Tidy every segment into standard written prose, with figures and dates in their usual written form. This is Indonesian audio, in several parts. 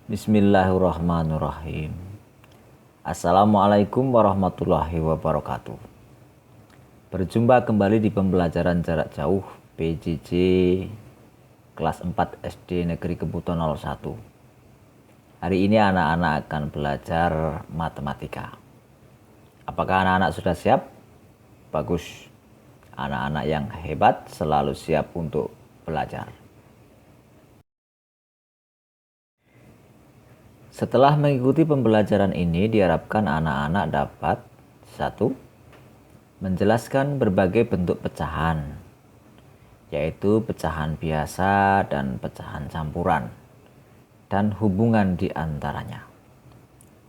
Bismillahirrahmanirrahim. Assalamualaikum warahmatullahi wabarakatuh. Berjumpa kembali di pembelajaran jarak jauh PJJ kelas 4 SD Negeri Kebutuhan 01. Hari ini anak-anak akan belajar matematika. Apakah anak-anak sudah siap? Bagus. Anak-anak yang hebat selalu siap untuk belajar. Setelah mengikuti pembelajaran ini, diharapkan anak-anak dapat 1. Menjelaskan berbagai bentuk pecahan, yaitu pecahan biasa dan pecahan campuran, dan hubungan di antaranya.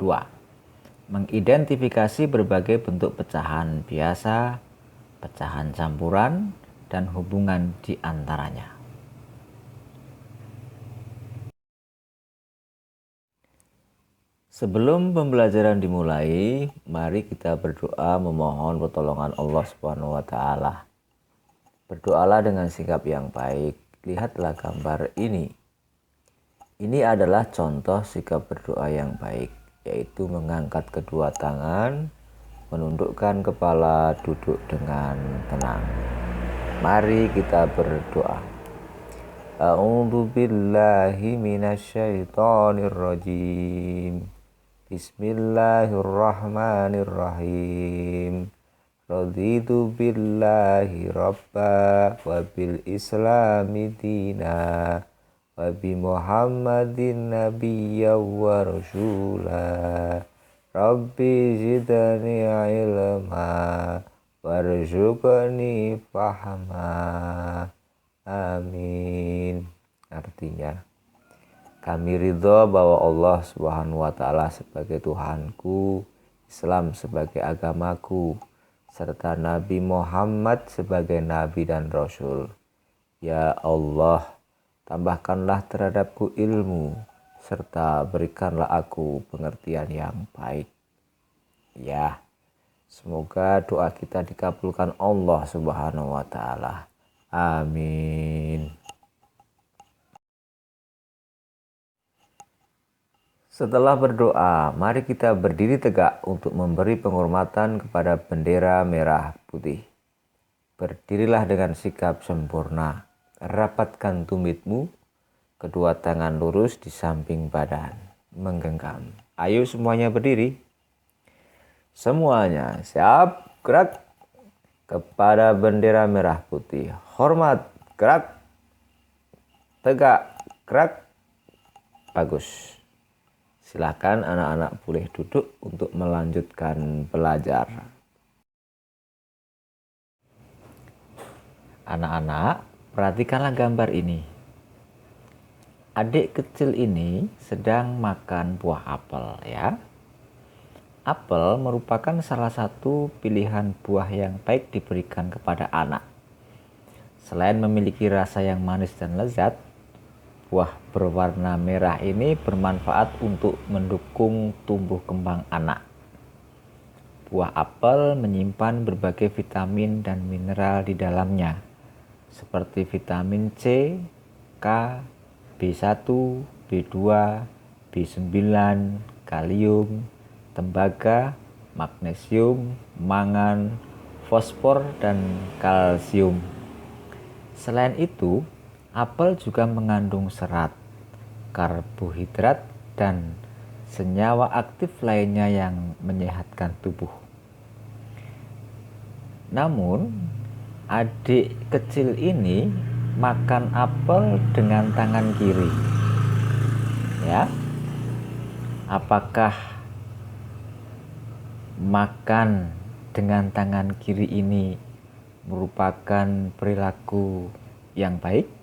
2. Mengidentifikasi berbagai bentuk pecahan biasa, pecahan campuran, dan hubungan di antaranya. Sebelum pembelajaran dimulai, mari kita berdoa memohon pertolongan Allah Subhanahu wa taala. Berdoalah dengan sikap yang baik. Lihatlah gambar ini. Ini adalah contoh sikap berdoa yang baik, yaitu mengangkat kedua tangan, menundukkan kepala, duduk dengan tenang. Mari kita berdoa. A'udzu billahi minasyaitonir rajim. Bismillahirrahmanirrahim. Raditu billahi rabba wa bil islami dina wa bi muhammadin nabiyya wa rasula. Rabbi zidni ilma warzuqni fahma. Amin. Artinya, kami ridho bahwa Allah Subhanahu wa taala sebagai Tuhanku, Islam sebagai agamaku, serta Nabi Muhammad sebagai nabi dan rasul. Ya Allah, tambahkanlah terhadapku ilmu, serta berikanlah aku pengertian yang baik. Ya, semoga doa kita dikabulkan Allah Subhanahu wa taala. Amin. Setelah berdoa, mari kita berdiri tegak untuk memberi penghormatan kepada bendera merah putih. Berdirilah dengan sikap sempurna. Rapatkan tumitmu, kedua tangan lurus di samping badan, menggenggam. Ayo semuanya berdiri. Semuanya siap, gerak. Kepada bendera merah putih. Hormat, gerak. Tegak, gerak. Bagus. Silakan anak-anak boleh duduk untuk melanjutkan belajar. Anak-anak, perhatikanlah gambar ini. Adik kecil ini sedang makan buah apel ya. Apel merupakan salah satu pilihan buah yang baik diberikan kepada anak. Selain memiliki rasa yang manis dan lezat, buah berwarna merah ini bermanfaat untuk mendukung tumbuh kembang anak. Buah apel menyimpan berbagai vitamin dan mineral di dalamnya, seperti vitamin C, K, B1, B2, B9, kalium, tembaga, magnesium, mangan, fosfor, dan kalsium. Selain itu, apel juga mengandung serat, karbohidrat, dan senyawa aktif lainnya yang menyehatkan tubuh. Namun, adik kecil ini makan apel dengan tangan kiri. Ya. Apakah makan dengan tangan kiri ini merupakan perilaku yang baik?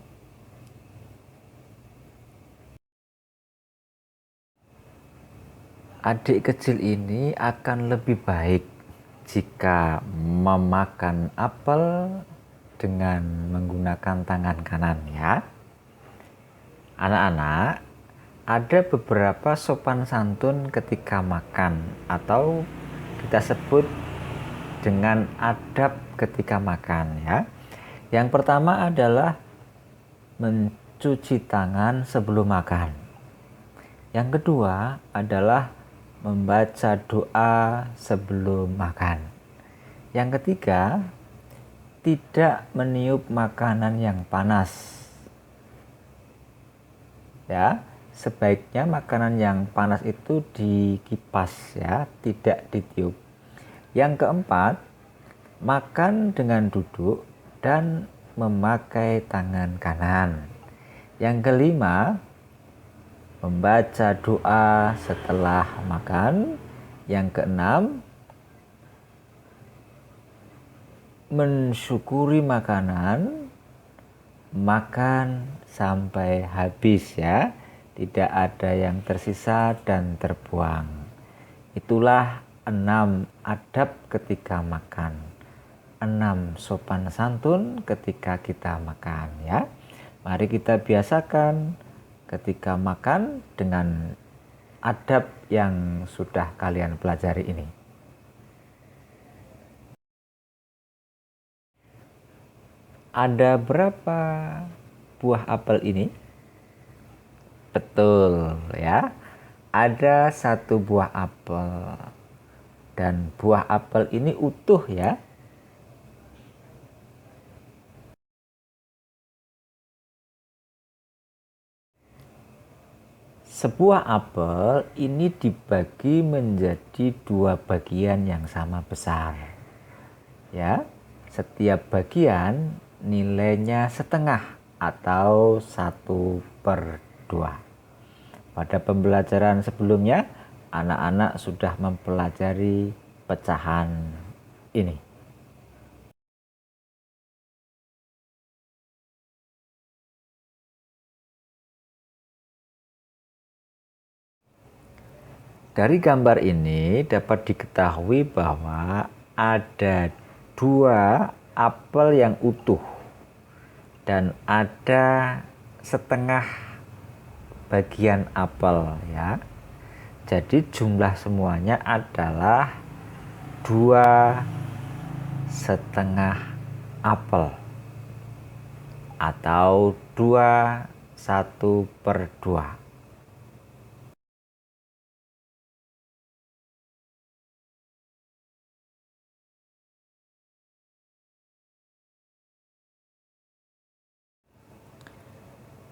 Adik kecil ini akan lebih baik jika memakan apel dengan menggunakan tangan kanan ya. Anak-anak, ada beberapa sopan santun ketika makan atau kita sebut dengan adab ketika makan ya. Yang pertama adalah mencuci tangan sebelum makan. Yang kedua adalah membaca doa sebelum makan. Yang ketiga, tidak meniup makanan yang panas. Ya, sebaiknya makanan yang panas itu dikipas ya, tidak ditiup. Yang keempat, makan dengan duduk dan memakai tangan kanan. Yang kelima, membaca doa setelah makan. Yang keenam, mensyukuri makanan, makan sampai habis ya, tidak ada yang tersisa dan terbuang. Itulah 6 adab ketika makan, 6 sopan santun ketika kita makan ya. Mari kita biasakan ketika makan dengan adab yang sudah kalian pelajari ini. Ada berapa buah apel ini? Betul ya. Ada 1 buah apel. Dan buah apel ini utuh ya. Sebuah apel ini dibagi menjadi 2 bagian yang sama besar. Ya, setiap bagian nilainya setengah atau 1/2. Pada pembelajaran sebelumnya, anak-anak sudah mempelajari pecahan ini. Dari gambar ini dapat diketahui bahwa ada 2 apel yang utuh dan ada setengah bagian apel ya. Jadi jumlah semuanya adalah 2,5 apel atau 1/2.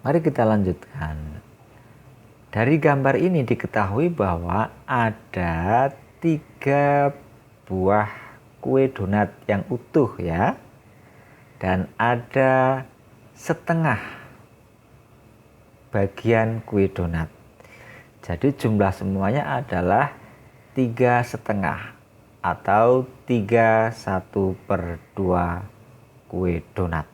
Mari kita lanjutkan. Dari gambar ini diketahui bahwa ada 3 buah kue donat yang utuh ya. Dan ada setengah bagian kue donat. Jadi jumlah semuanya adalah 3,5 atau 1/2 kue donat.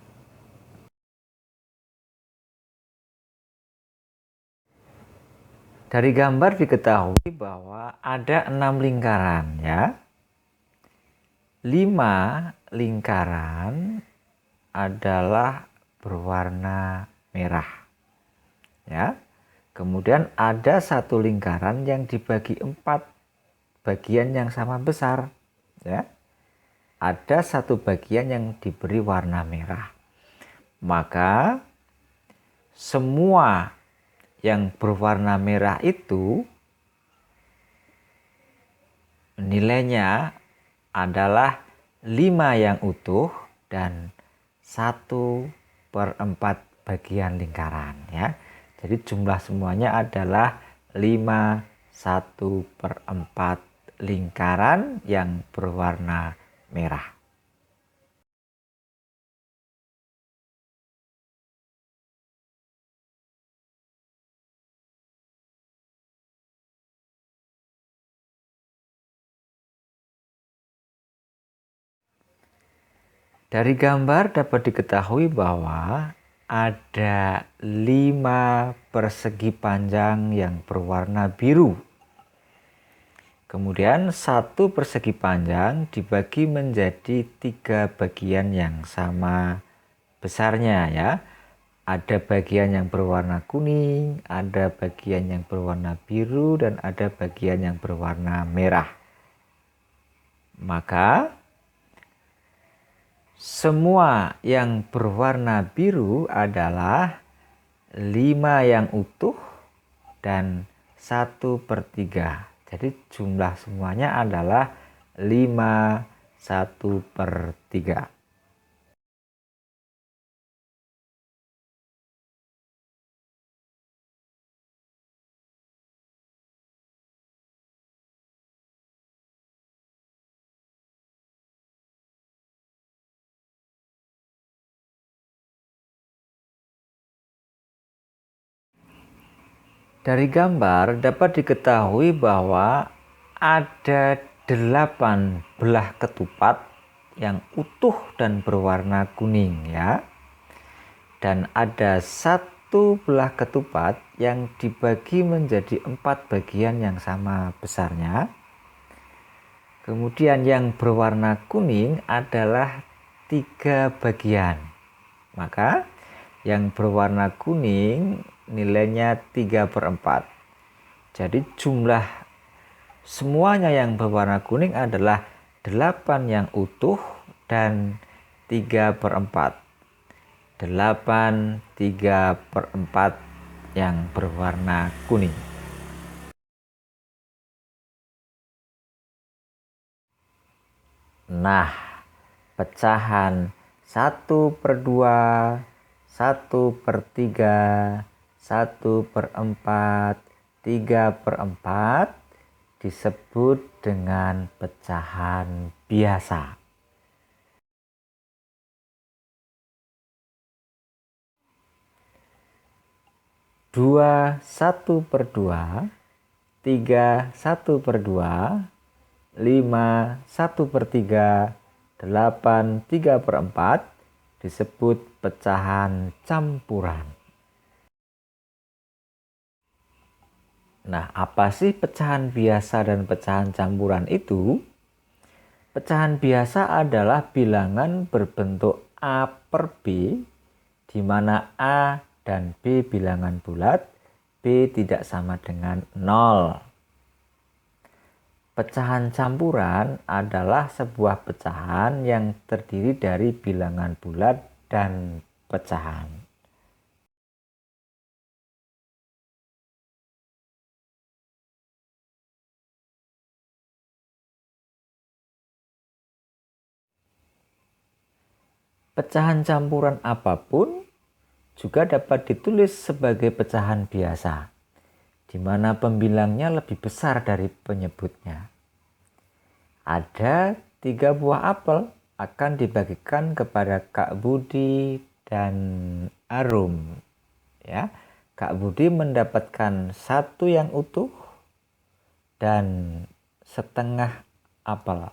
Dari gambar diketahui bahwa ada 6 lingkaran ya. 5 lingkaran adalah berwarna merah. Ya. Kemudian ada 1 lingkaran yang dibagi 4 bagian yang sama besar. Ya. Ada 1 bagian yang diberi warna merah. Maka semua yang berwarna merah itu nilainya adalah 5 yang utuh dan 1/4 bagian lingkaran ya. Jadi jumlah semuanya adalah 5 1/4 lingkaran yang berwarna merah. Dari gambar dapat diketahui bahwa ada 5 persegi panjang yang berwarna biru. Kemudian 1 persegi panjang dibagi menjadi 3 bagian yang sama besarnya ya. Ada bagian yang berwarna kuning, ada bagian yang berwarna biru, dan ada bagian yang berwarna merah. Maka semua yang berwarna biru adalah 5 yang utuh dan 1/3. Jadi jumlah semuanya adalah 5 1/3. Dari gambar dapat diketahui bahwa ada 8 belah ketupat yang utuh dan berwarna kuning ya. Dan ada 1 belah ketupat yang dibagi menjadi 4 bagian yang sama besarnya. Kemudian yang berwarna kuning adalah 3 bagian. Maka yang berwarna kuning nilainya 3/4. Jadi jumlah semuanya yang berwarna kuning adalah 8 yang utuh dan 3/4. 8 3/4 yang berwarna kuning. Nah, pecahan 1/2, 1/3, 1/4, 3/4 disebut dengan pecahan biasa. Dua 1/2, 3 1/2, 5 1/3, 8 3/4 disebut pecahan campuran. Nah, apa sih pecahan biasa dan pecahan campuran itu? Pecahan biasa adalah bilangan berbentuk A/B, di mana A dan B bilangan bulat, B tidak sama dengan 0. Pecahan campuran adalah sebuah pecahan yang terdiri dari bilangan bulat dan pecahan. Pecahan campuran apapun juga dapat ditulis sebagai pecahan biasa, di mana pembilangnya lebih besar dari penyebutnya. Ada 3 buah apel akan dibagikan kepada Kak Budi dan Arum. Ya, Kak Budi mendapatkan 1 yang utuh dan setengah apel.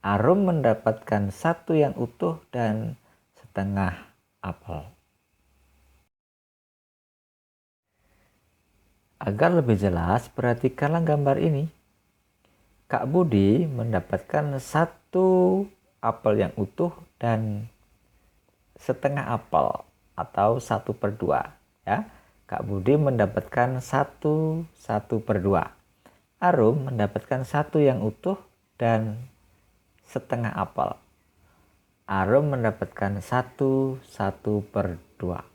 Arum mendapatkan 1 yang utuh dan setengah apel. Agar lebih jelas, perhatikanlah gambar ini. Kak Budi mendapatkan 1 apel yang utuh dan setengah apel atau 1/2. Ya. Kak Budi mendapatkan 1/2. Arum mendapatkan 1 yang utuh dan setengah apel. Arum mendapatkan 1/2.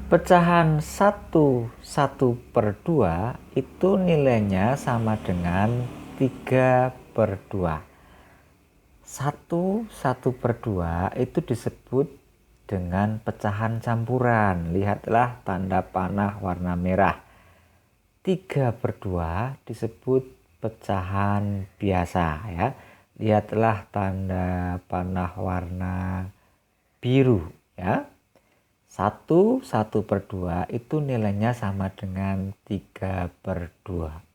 Pecahan 1/2 itu nilainya sama dengan 3/2. 1/2 itu disebut dengan pecahan campuran. Lihatlah tanda panah warna merah. 3/2 disebut pecahan biasa ya. Lihatlah tanda panah warna biru ya. 1/2 itu nilainya sama dengan 3/2.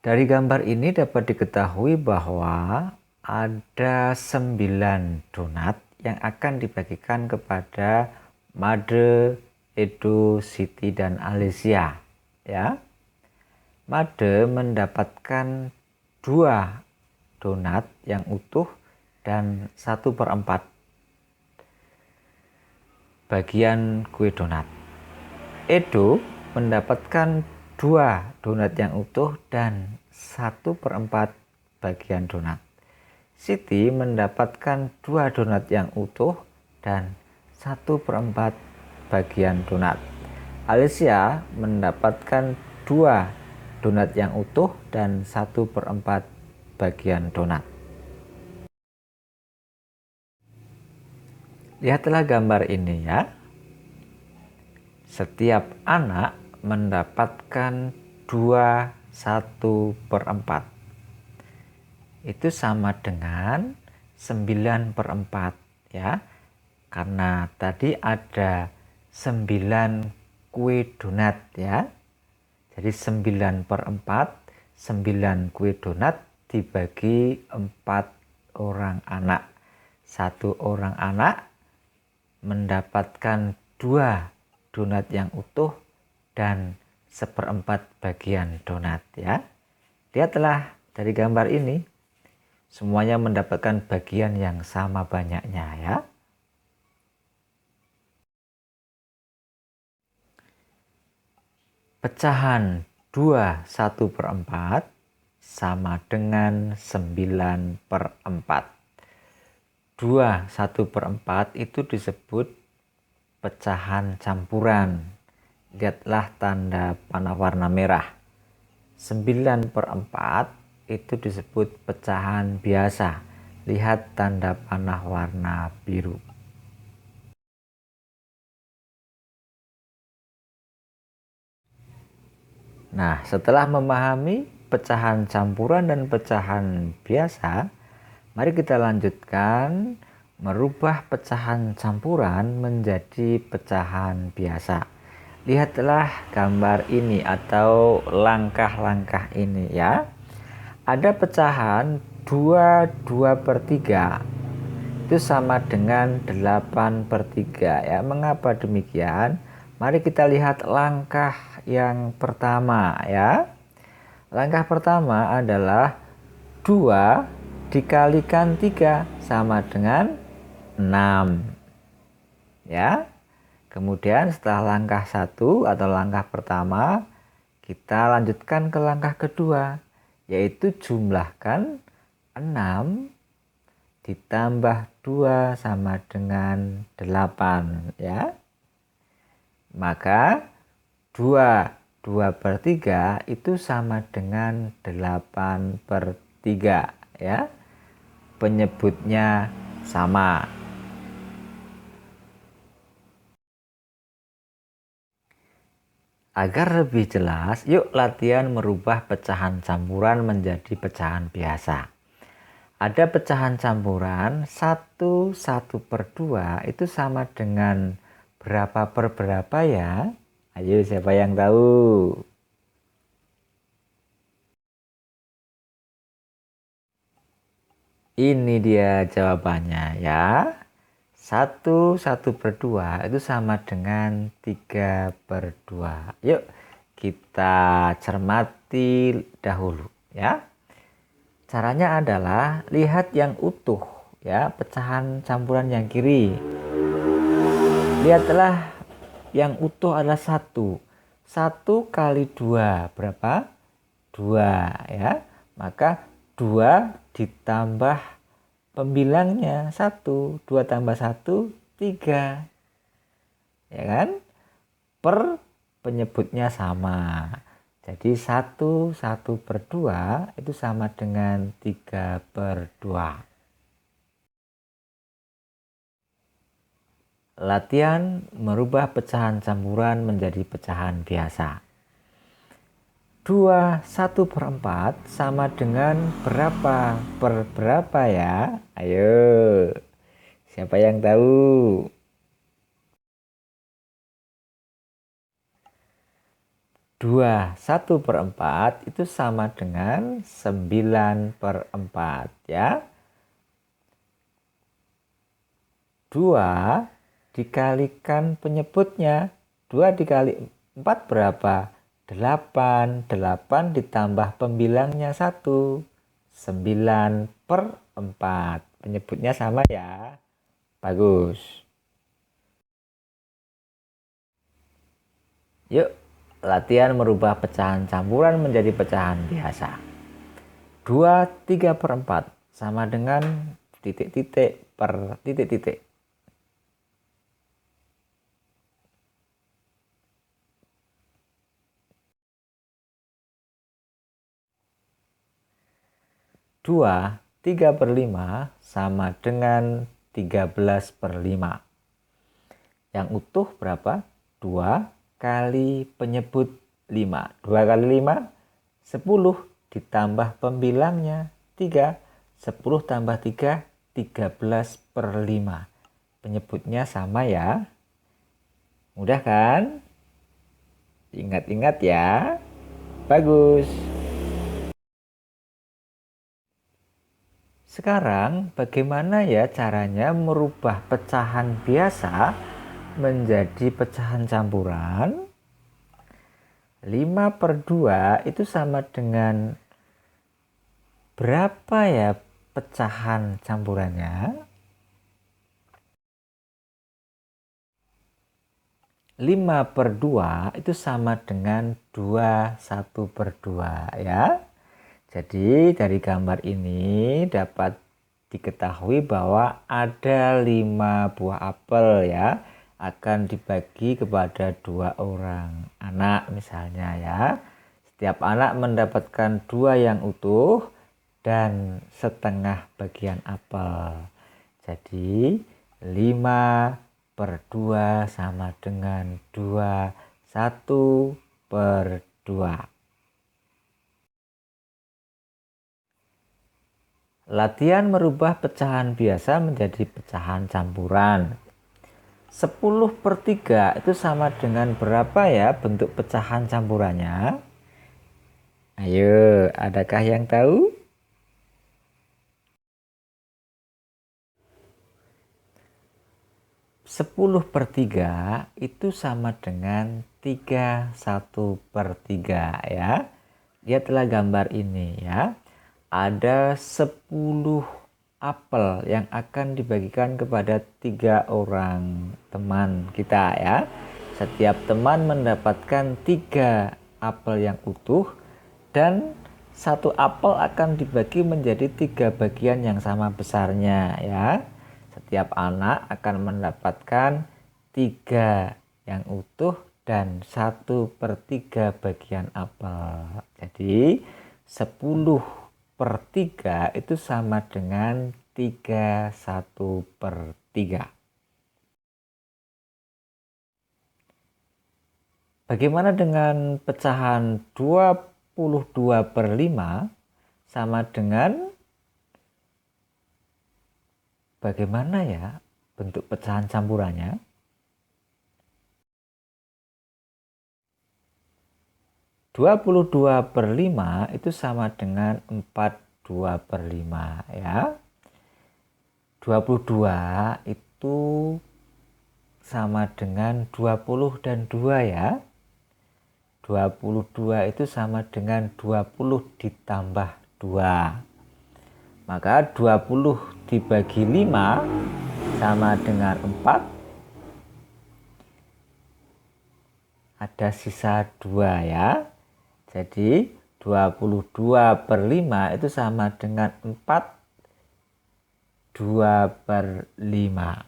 Dari gambar ini dapat diketahui bahwa ada 9 donat yang akan dibagikan kepada Made, Edo, Siti, dan Alicia. Ya, Made mendapatkan 2 donat yang utuh dan 1/4 bagian kue donat. Edo mendapatkan 2 donat yang utuh dan 1/4 bagian donat. Siti mendapatkan 2 donat yang utuh dan 1/4 bagian donat. Alicia mendapatkan 2 donat yang utuh dan 1/4 bagian donat. Lihatlah gambar ini ya. Setiap anak mendapatkan 1/4. Itu sama dengan 9/4 ya. Karena tadi ada 9 kue donat ya. Jadi 9/4, 9 kue donat dibagi 4 orang anak. 1 orang anak mendapatkan 2 donat yang utuh dan 1/4 bagian donat ya. Lihatlah dari gambar ini, semuanya mendapatkan bagian yang sama banyaknya ya. Pecahan 2 1/4 sama dengan 9/4. 2 1/4 itu disebut pecahan campuran. Lihatlah tanda panah warna merah. 9/4 itu disebut pecahan biasa. Lihat tanda panah warna biru. Nah, setelah memahami pecahan campuran dan pecahan biasa, mari kita lanjutkan merubah pecahan campuran menjadi pecahan biasa. Lihatlah gambar ini atau langkah-langkah ini ya. Ada pecahan 2/3 itu sama dengan 8/3 ya. Mengapa demikian? Mari kita lihat langkah yang pertama ya. Langkah pertama adalah 2 dikalikan 3 sama dengan 6 ya. Kemudian setelah langkah 1 atau langkah pertama, kita lanjutkan ke langkah kedua, yaitu jumlahkan 6 ditambah 2 sama dengan 8 ya. Maka 2/3 itu sama dengan 8/3 ya. Penyebutnya sama. Agar lebih jelas, yuk latihan merubah pecahan campuran menjadi pecahan biasa. Ada pecahan campuran 1/2 itu sama dengan berapa per berapa ya? Ayo, siapa yang tahu? Ini dia jawabannya ya. 1/2 itu sama dengan 3/2. Yuk kita cermati dahulu ya. Caranya adalah lihat yang utuh ya, pecahan campuran yang kiri. Lihatlah yang utuh adalah 1. 1 kali 2 berapa? 2 ya. Maka 2 ditambah pembilangnya 1. 2 tambah 1, 3. Ya kan? Per penyebutnya sama. Jadi 1/2 itu sama dengan 3/2. Latihan merubah pecahan campuran menjadi pecahan biasa. 2/1/4 sama dengan berapa per berapa ya? Ayo, siapa yang tahu? 2/1/4 itu sama dengan 9/4 ya. 2 dikalikan penyebutnya. 2 dikali 4 berapa? 8. 8 ditambah pembilangnya 1. 9/4. Penyebutnya sama ya. Bagus. Yuk, latihan merubah pecahan campuran menjadi pecahan biasa. 2/3/4 sama dengan titik-titik per titik-titik. Dua 3/5 sama dengan 13/5. Yang utuh berapa? 2 kali penyebut 5. 2 kali 5, 10 ditambah pembilangnya 3. 10 tambah 3, 13/5. Penyebutnya sama ya. Mudah kan? Ingat-ingat ya. Bagus. Sekarang bagaimana ya caranya merubah pecahan biasa menjadi pecahan campuran? 5/2 itu sama dengan berapa ya pecahan campurannya? 5/2 itu sama dengan 21/2 ya. Jadi dari gambar ini dapat diketahui bahwa ada 5 buah apel ya, akan dibagi kepada 2 orang anak misalnya ya. Setiap anak mendapatkan 2 yang utuh dan setengah bagian apel. Jadi 5/2 sama dengan 21/2. Latihan merubah pecahan biasa menjadi pecahan campuran. 10/3 itu sama dengan berapa ya bentuk pecahan campurannya? Ayo, adakah yang tahu? 10/3 itu sama dengan 31/3 ya. Lihatlah gambar ini ya. Ada 10 apel yang akan dibagikan kepada 3 orang teman kita ya. Setiap teman mendapatkan 3 apel yang utuh dan 1 apel akan dibagi menjadi 3 bagian yang sama besarnya ya. Setiap anak akan mendapatkan 3 yang utuh dan 1/3 bagian apel. Jadi 10/3 itu sama dengan 31/3. Bagaimana dengan pecahan 22/5 sama dengan bagaimana ya bentuk pecahan campurannya? 22/5 itu sama dengan 42/5 ya. 22 itu sama dengan 20 dan 2 ya. 22 itu sama dengan 20 ditambah 2. Maka 20 dibagi 5 sama dengan 4. Ada sisa 2 ya. Jadi 22/5 itu sama dengan 2/5.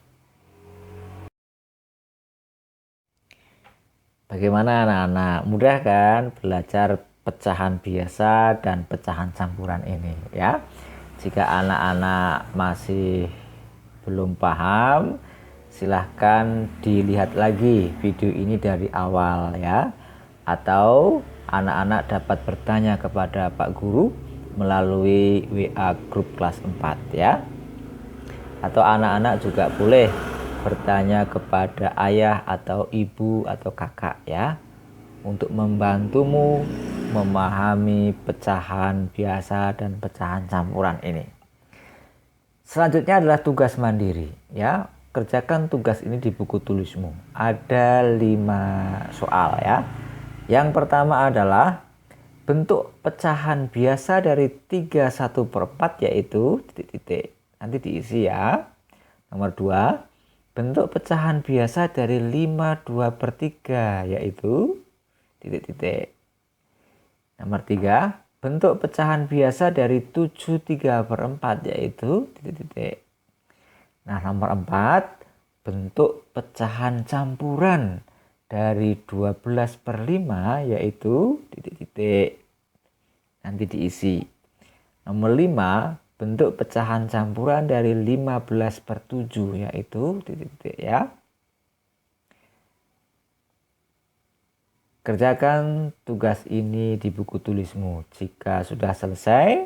Bagaimana anak-anak? Mudah kan belajar pecahan biasa dan pecahan campuran ini ya. Jika anak-anak masih belum paham, silahkan dilihat lagi video ini dari awal ya. Atau anak-anak dapat bertanya kepada Pak Guru melalui WA grup kelas 4 ya. Atau anak-anak juga boleh bertanya kepada ayah atau ibu atau kakak ya, untuk membantumu memahami pecahan biasa dan pecahan campuran ini. Selanjutnya adalah tugas mandiri ya. Kerjakan tugas ini di buku tulismu. Ada 5 soal ya. Yang pertama adalah bentuk pecahan biasa dari 31/4 yaitu titik-titik. Nanti diisi ya. Nomor 2, bentuk pecahan biasa dari 52/3 yaitu titik-titik. Nomor 3, bentuk pecahan biasa dari 7/3/4 yaitu titik-titik. Nah, nomor 4, bentuk pecahan campuran dari 12/5 yaitu titik-titik. Nanti diisi. Nomor 5, bentuk pecahan campuran dari 15/7 yaitu titik-titik ya. Kerjakan tugas ini di buku tulismu. Jika sudah selesai,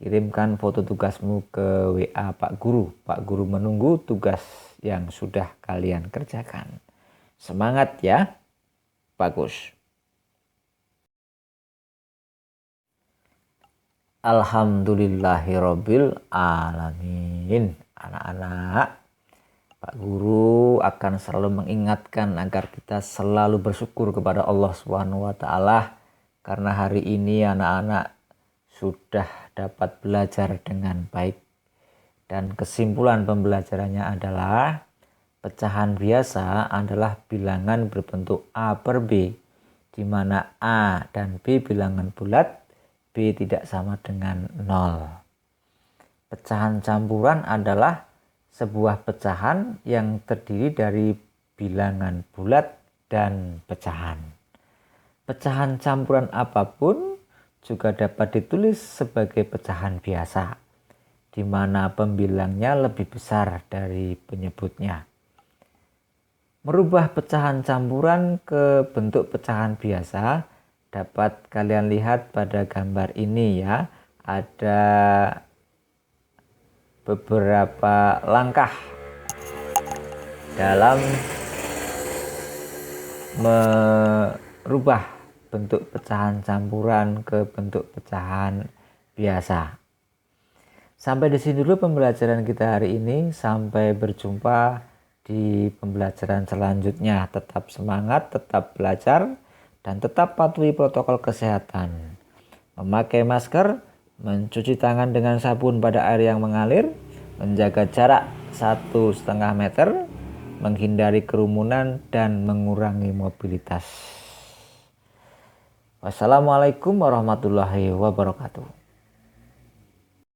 kirimkan foto tugasmu ke WA Pak Guru. Pak Guru menunggu tugas yang sudah kalian kerjakan. Semangat ya. Bagus. Alhamdulillahirabbil alamin. Anak-anak, Pak Guru akan selalu mengingatkan agar kita selalu bersyukur kepada Allah Subhanahu wa taala karena hari ini anak-anak sudah dapat belajar dengan baik. Dan kesimpulan pembelajarannya adalah pecahan biasa adalah bilangan berbentuk A per B, di mana A dan B bilangan bulat, B tidak sama dengan 0. Pecahan campuran adalah sebuah pecahan yang terdiri dari bilangan bulat dan pecahan. Pecahan campuran apapun juga dapat ditulis sebagai pecahan biasa, di mana pembilangnya lebih besar dari penyebutnya. Merubah pecahan campuran ke bentuk pecahan biasa dapat kalian lihat pada gambar ini ya. Ada beberapa langkah dalam merubah bentuk pecahan campuran ke bentuk pecahan biasa. Sampai di sini dulu pembelajaran kita hari ini. Sampai berjumpa di pembelajaran selanjutnya. Tetap semangat, tetap belajar, dan tetap patuhi protokol kesehatan. Memakai masker, mencuci tangan dengan sabun pada air yang mengalir, menjaga jarak 1,5 meter, menghindari kerumunan, dan mengurangi mobilitas. Wassalamualaikum warahmatullahi wabarakatuh.